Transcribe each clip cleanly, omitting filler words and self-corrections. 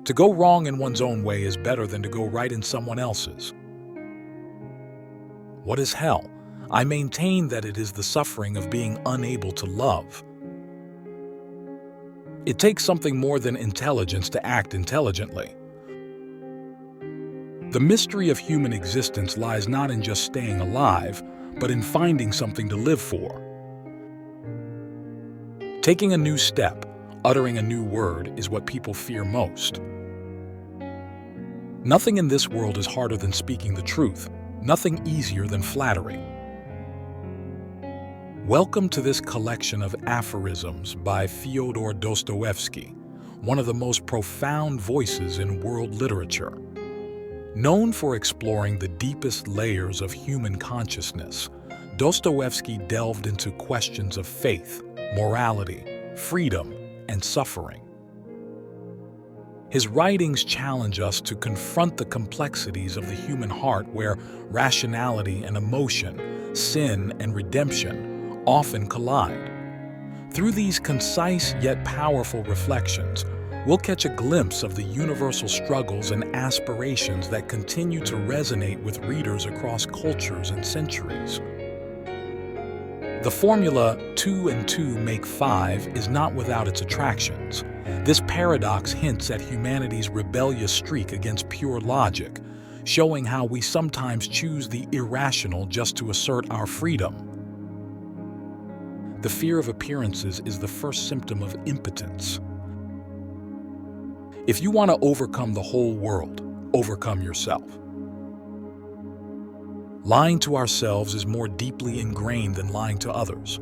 To go wrong in one's own way is better than to go right in someone else's. What is hell? I maintain that it is the suffering of being unable to love. It takes something more than intelligence to act intelligently. The mystery of human existence lies not in just staying alive, but in finding something to live for. Taking a new step, uttering a new word, is what people fear most. Nothing in this world is harder than speaking the truth, nothing easier than flattery. Welcome to this collection of aphorisms by Fyodor Dostoevsky, one of the most profound voices in world literature. Known for exploring the deepest layers of human consciousness, Dostoevsky delved into questions of faith, morality, freedom, and suffering. His writings challenge us to confront the complexities of the human heart where rationality and emotion, sin and redemption often collide. Through these concise yet powerful reflections, we'll catch a glimpse of the universal struggles and aspirations that continue to resonate with readers across cultures and centuries. The formula 2 and 2 make 5 is not without its attractions. This paradox hints at humanity's rebellious streak against pure logic, showing how we sometimes choose the irrational just to assert our freedom. The fear of appearances is the first symptom of impotence. If you want to overcome the whole world, overcome yourself. Lying to ourselves is more deeply ingrained than lying to others.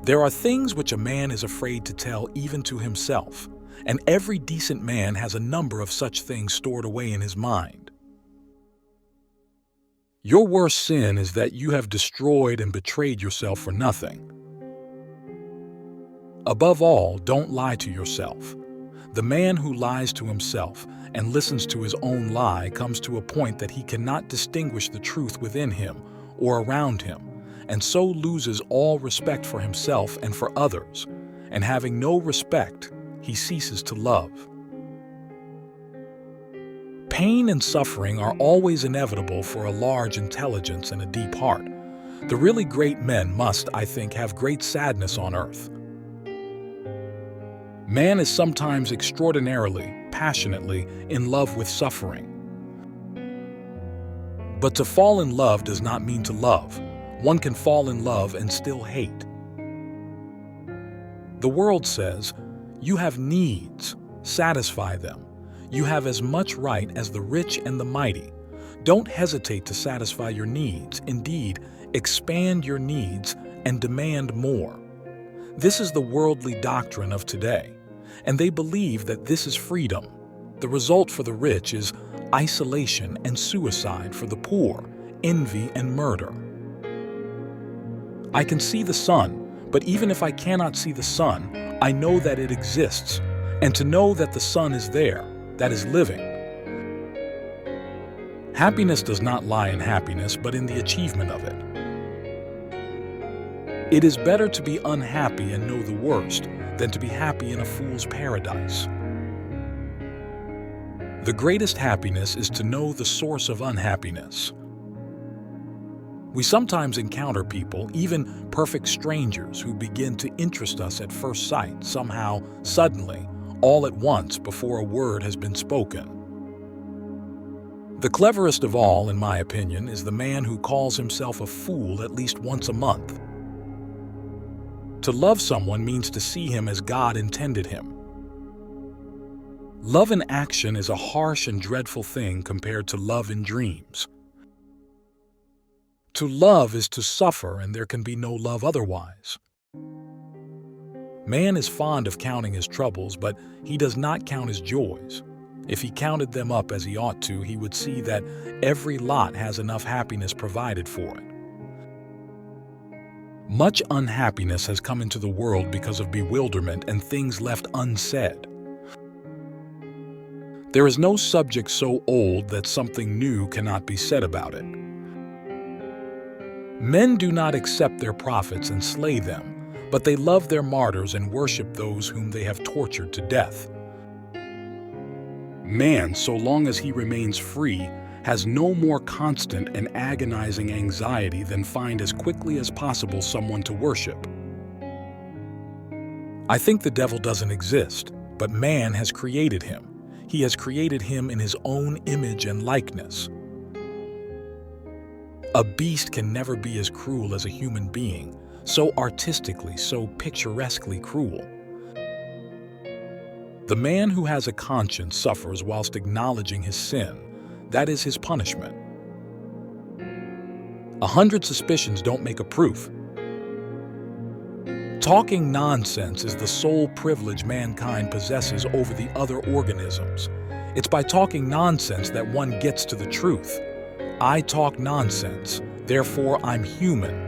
There are things which a man is afraid to tell even to himself, and every decent man has a number of such things stored away in his mind. Your worst sin is that you have destroyed and betrayed yourself for nothing. Above all, don't lie to yourself. The man who lies to himself and listens to his own lie comes to a point that he cannot distinguish the truth within him or around him, and so loses all respect for himself and for others, and having no respect, he ceases to love. Pain and suffering are always inevitable for a large intelligence and a deep heart. The really great men must, I think, have great sadness on earth. Man is sometimes extraordinarily, passionately in love with suffering. But to fall in love does not mean to love. One can fall in love and still hate. The world says, you have needs, satisfy them. You have as much right as the rich and the mighty. Don't hesitate to satisfy your needs. Indeed, expand your needs and demand more. This is the worldly doctrine of today, and they believe that this is freedom. The result for the rich is isolation and suicide, for the poor, envy and murder. I can see the sun, but even if I cannot see the sun, I know that it exists, and to know that the sun is there, that is living. Happiness does not lie in happiness, but in the achievement of it. It is better to be unhappy and know the worst than to be happy in a fool's paradise. The greatest happiness is to know the source of unhappiness. We sometimes encounter people, even perfect strangers, who begin to interest us at first sight, somehow, suddenly, all at once before a word has been spoken. The cleverest of all, in my opinion, is the man who calls himself a fool at least once a month. To love someone means to see him as God intended him. Love in action is a harsh and dreadful thing compared to love in dreams. To love is to suffer, and there can be no love otherwise. Man is fond of counting his troubles, but he does not count his joys. If he counted them up as he ought to, he would see that every lot has enough happiness provided for it. Much unhappiness has come into the world because of bewilderment and things left unsaid. There is no subject so old that something new cannot be said about it. Men do not accept their prophets and slay them, but they love their martyrs and worship those whom they have tortured to death. Man, so long as he remains free, has no more constant and agonizing anxiety than find as quickly as possible someone to worship. I think the devil doesn't exist, but man has created him. He has created him in his own image and likeness. A beast can never be as cruel as a human being, so artistically, so picturesquely cruel. The man who has a conscience suffers whilst acknowledging his sin. That is his punishment. 100 suspicions don't make a proof. Talking nonsense is the sole privilege mankind possesses over the other organisms. It's by talking nonsense that one gets to the truth. I talk nonsense, therefore I'm human.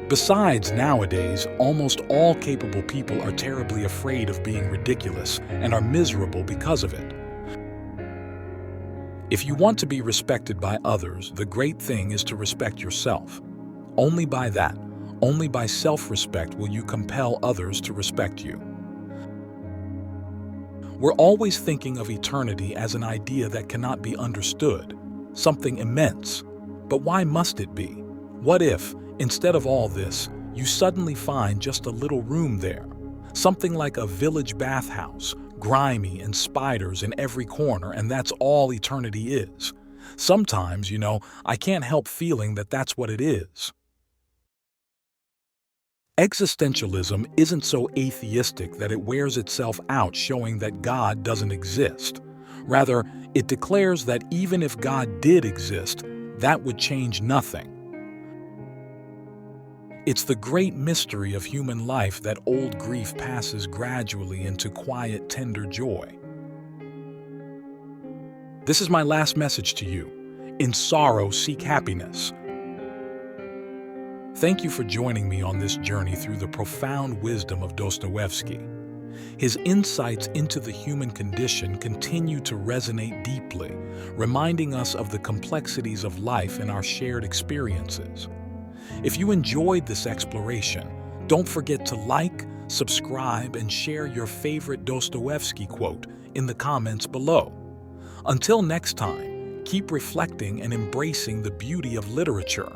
Besides, nowadays, almost all capable people are terribly afraid of being ridiculous and are miserable because of it. If you want to be respected by others, the great thing is to respect yourself. Only by that, only by self-respect will you compel others to respect you. We're always thinking of eternity as an idea that cannot be understood, something immense. But why must it be? What if, instead of all this, you suddenly find just a little room there? Something like a village bathhouse, grimy and spiders in every corner, and that's all eternity is. Sometimes, I can't help feeling that that's what it is. Existentialism isn't so atheistic that it wears itself out showing that God doesn't exist. Rather, it declares that even if God did exist, that would change nothing. It's the great mystery of human life that old grief passes gradually into quiet, tender joy. This is my last message to you. In sorrow, seek happiness. Thank you for joining me on this journey through the profound wisdom of Dostoevsky. His insights into the human condition continue to resonate deeply, reminding us of the complexities of life and our shared experiences. If you enjoyed this exploration, don't forget to like, subscribe, and share your favorite Dostoevsky quote in the comments below. Until next time, keep reflecting and embracing the beauty of literature.